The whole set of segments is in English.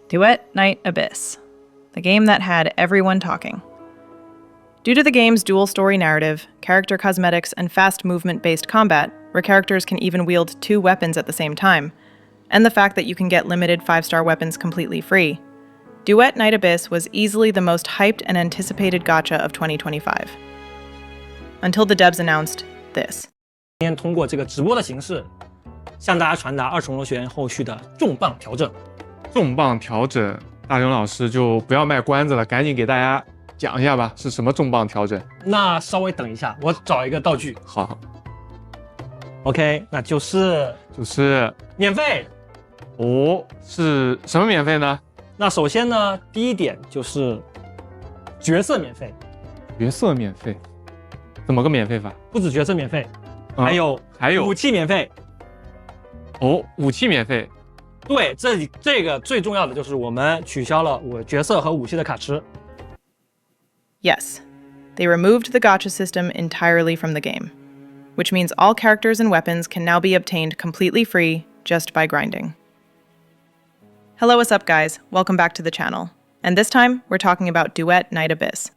Duet Night Abyss, the game that had everyone talking. Due to the game's dual story narrative, character cosmetics, and fast movement-based combat, where characters can even wield 2 weapons at the same time, and the fact that you can get limited 5-star weapons completely free, Duet Night Abyss was easily the most hyped and anticipated gacha of 2025. Until the devs announced this. 今天通过这个直播的形式，向大家传达二重螺旋后续的重磅调整。重磅调整，大刘老师就不要卖关子了，赶紧给大家讲一下吧，是什么重磅调整？那稍微等一下，我找一个道具。好 ，OK， 那就是免费。哦，是什么免费呢？那首先呢，第一点就是角色免费。角色免费，怎么个免费法？不止角色免费，还有武器免费。哦，武器免费。对，这个最重要的就是我们取消了我角色和武器的卡池。Yes, they removed the gacha system entirely from the game, which means all characters and weapons can now be obtained completely free just by grinding. Hello, what's up guys? Welcome back to the channel. And this time, we're talking about Duet Night Abyss.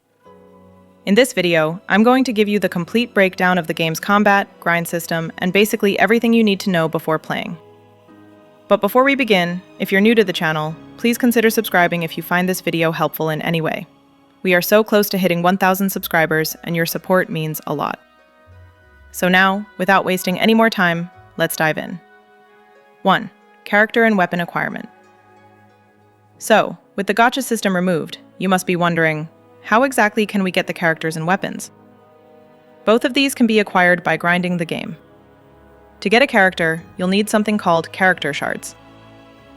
In this video, I'm going to give you the complete breakdown of the game's combat, grind system, and basically everything you need to know before playing. But before we begin, if you're new to the channel, please consider subscribing if you find this video helpful in any way. We are so close to hitting 1,000 subscribers, and your support means a lot. So now, without wasting any more time, let's dive in. 1. Character and weapon acquirement. So, with the gacha system removed, you must be wondering, how exactly can we get the characters and weapons? Both of these can be acquired by grinding the game. To get a character, you'll need something called character shards.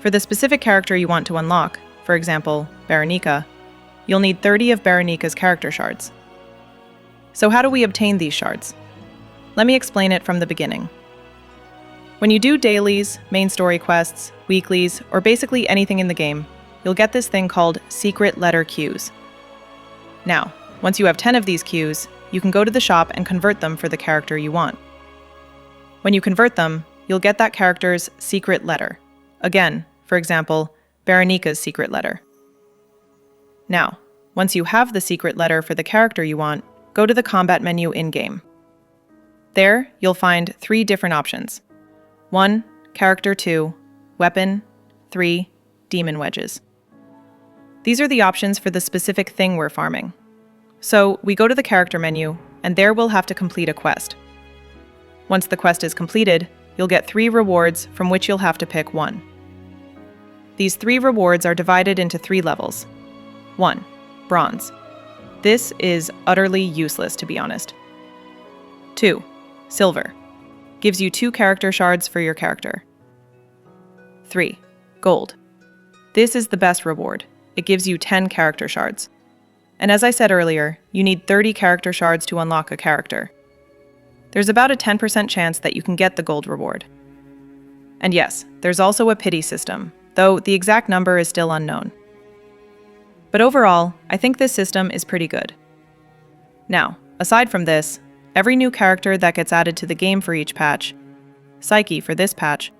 For the specific character you want to unlock, for example, Berenica, you'll need 30 of Berenica's character shards. So how do we obtain these shards? Let me explain it from the beginning. When you do dailies, main story quests, weeklies, or basically anything in the game, you'll get this thing called secret letter queues. Now, once you have 10 of these queues, you can go to the shop and convert them for the character you want. When you convert them, you'll get that character's secret letter. Again, for example, Berenica's secret letter. Now, once you have the secret letter for the character you want, go to the combat menu in-game. There, you'll find 3 different options. 1. Character. 2. Weapon. 3. Demon wedges. These are the options for the specific thing we're farming. So, we go to the character menu, and there we'll have to complete a quest. Once the quest is completed, you'll get 3 rewards from which you'll have to pick 1. These 3 rewards are divided into 3 levels. 1. Bronze. This is utterly useless, to be honest. 2. Silver. Gives you 2 character shards for your character. 3. Gold. This is the best reward. It gives you 10 character shards. And as I said earlier, you need 30 character shards to unlock a character. There's about a 10% chance that you can get the gold reward. And yes, there's also a pity system, though the exact number is still unknown. But overall, I think this system is pretty good. Now, aside from this, every new character that gets added to the game for each patch, Psyche for this patch,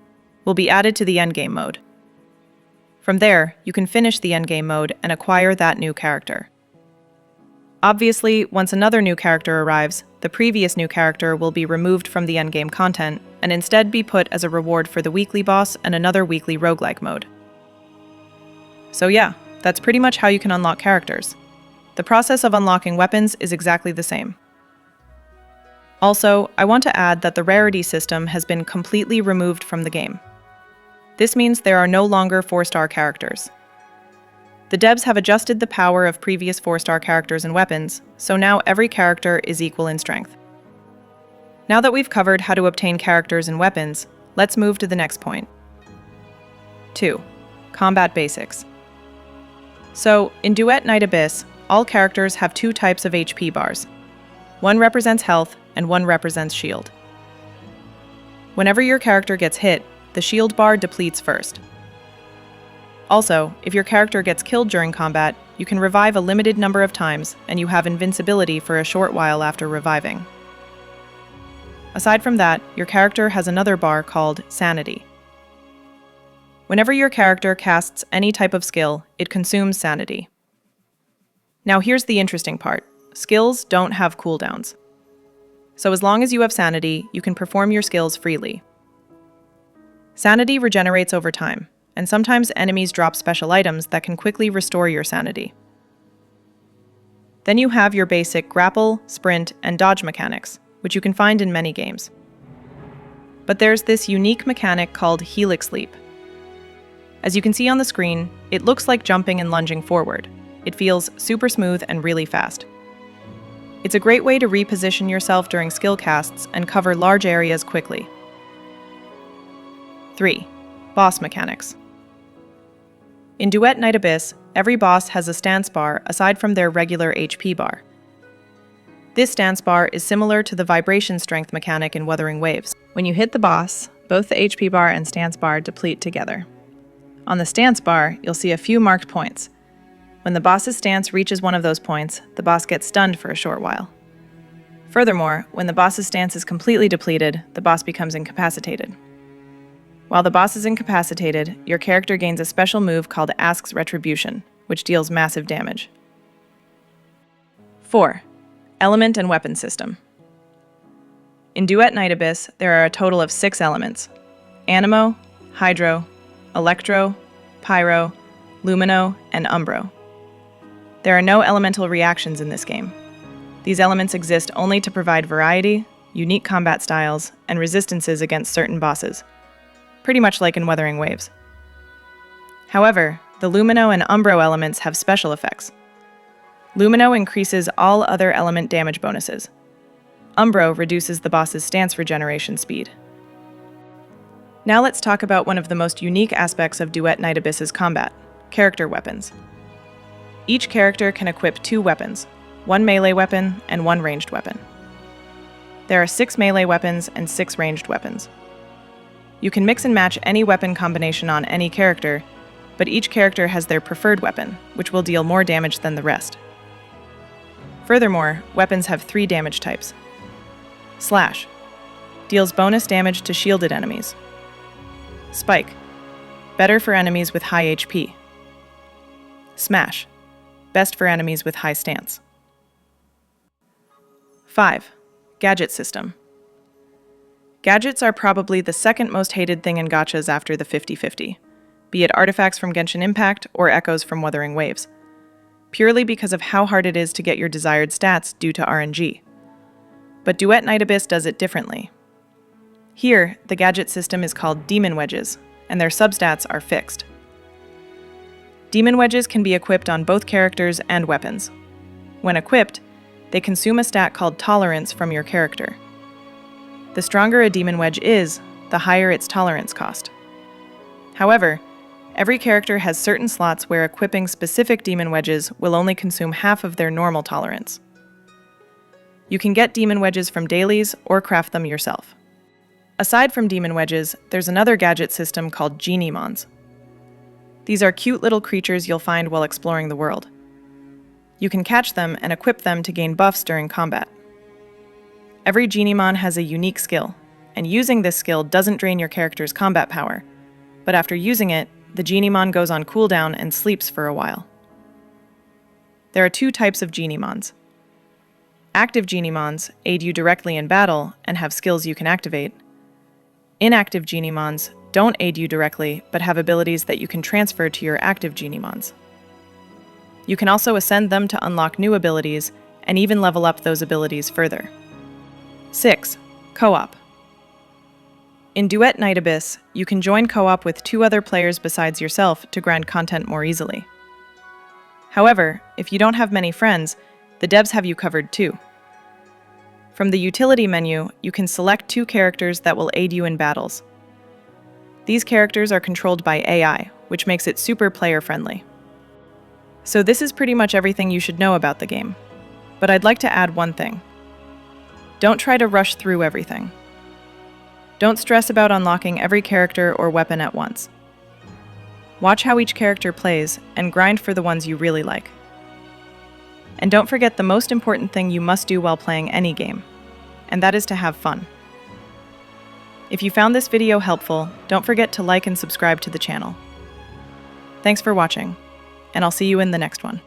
will be added to the endgame mode. From there, you can finish the endgame mode and acquire that new character. Obviously, once another new character arrives, the previous new character will be removed from the endgame content and instead be put as a reward for the weekly boss and another weekly roguelike mode. So yeah, that's pretty much how you can unlock characters. The process of unlocking weapons is exactly the same. Also, I want to add that the rarity system has been completely removed from the game. This means there are no longer 4-star characters. The devs have adjusted the power of previous 4-star characters and weapons, so now every character is equal in strength. Now that we've covered how to obtain characters and weapons, let's move to the next point. 2. Combat basics. So, in Duet Night Abyss, all characters have 2 types of HP bars. One represents health, and one represents shield. Whenever your character gets hit, the shield bar depletes first. Also, if your character gets killed during combat, you can revive a limited number of times, and you have invincibility for a short while after reviving. Aside from that, your character has another bar called Sanity. Whenever your character casts any type of skill, it consumes sanity. Now here's the interesting part. Skills don't have cooldowns. So as long as you have sanity, you can perform your skills freely. Sanity regenerates over time, and sometimes enemies drop special items that can quickly restore your sanity. Then you have your basic grapple, sprint, and dodge mechanics, which you can find in many games. But there's this unique mechanic called helix leap. As you can see on the screen, it looks like jumping and lunging forward. It feels super smooth and really fast. It's a great way to reposition yourself during skill casts and cover large areas quickly. 3. Boss mechanics. In Duet Night Abyss, every boss has a stance bar aside from their regular HP bar. This stance bar is similar to the vibration strength mechanic in Wuthering Waves. When you hit the boss, both the HP bar and stance bar deplete together. On the stance bar, you'll see a few marked points. When the boss's stance reaches one of those points, the boss gets stunned for a short while. Furthermore, when the boss's stance is completely depleted, the boss becomes incapacitated. While the boss is incapacitated, your character gains a special move called Ask's Retribution, which deals massive damage. 4. Element and weapon system. In Duet Night Abyss, there are a total of 6 elements: Animo, Hydro, Electro, Pyro, Lumino, and Umbro. There are no elemental reactions in this game. These elements exist only to provide variety, unique combat styles, and resistances against certain bosses, pretty much like in Wuthering Waves. However, the Lumino and Umbro elements have special effects. Lumino increases all other element damage bonuses. Umbro reduces the boss's stance regeneration speed. Now let's talk about one of the most unique aspects of Duet Night Abyss's combat: character weapons. Each character can equip 2 weapons, 1 melee weapon and 1 ranged weapon. There are 6 melee weapons and 6 ranged weapons. You can mix and match any weapon combination on any character, but each character has their preferred weapon, which will deal more damage than the rest. Furthermore, weapons have 3 damage types. Slash deals bonus damage to shielded enemies. Spike, better for enemies with high HP. Smash, best for enemies with high stance. 5. Gadget system. Gadgets are probably the second most hated thing in gachas after the 50-50, be it artifacts from Genshin Impact or echoes from Wuthering Waves, purely because of how hard it is to get your desired stats due to RNG. But Duet Night Abyss does it differently. Here, the gadget system is called Demon Wedges, and their substats are fixed. Demon Wedges can be equipped on both characters and weapons. When equipped, they consume a stat called Tolerance from your character. The stronger a Demon Wedge is, the higher its tolerance cost. However, every character has certain slots where equipping specific Demon Wedges will only consume half of their normal tolerance. You can get Demon Wedges from dailies or craft them yourself. Aside from Demon Wedges, there's another gadget system called geniemons. These are cute little creatures you'll find while exploring the world. You can catch them and equip them to gain buffs during combat. Every geniemon has a unique skill, and using this skill doesn't drain your character's combat power, but after using it, the geniemon goes on cooldown and sleeps for a while. There are 2 types of geniemons. Active geniemons aid you directly in battle and have skills you can activate. Inactive geniemons don't aid you directly, but have abilities that you can transfer to your active geniemons. You can also ascend them to unlock new abilities and even level up those abilities further. 6. Co-op. In Duet Night Abyss, you can join co-op with 2 other players besides yourself to grind content more easily. However, if you don't have many friends, the devs have you covered too. From the utility menu, you can select 2 characters that will aid you in battles. These characters are controlled by AI, which makes it super player-friendly. So this is pretty much everything you should know about the game. But I'd like to add one thing. Don't try to rush through everything. Don't stress about unlocking every character or weapon at once. Watch how each character plays and grind for the ones you really like. And don't forget the most important thing you must do while playing any game, and that is to have fun. If you found this video helpful, don't forget to like and subscribe to the channel. Thanks for watching, and I'll see you in the next one.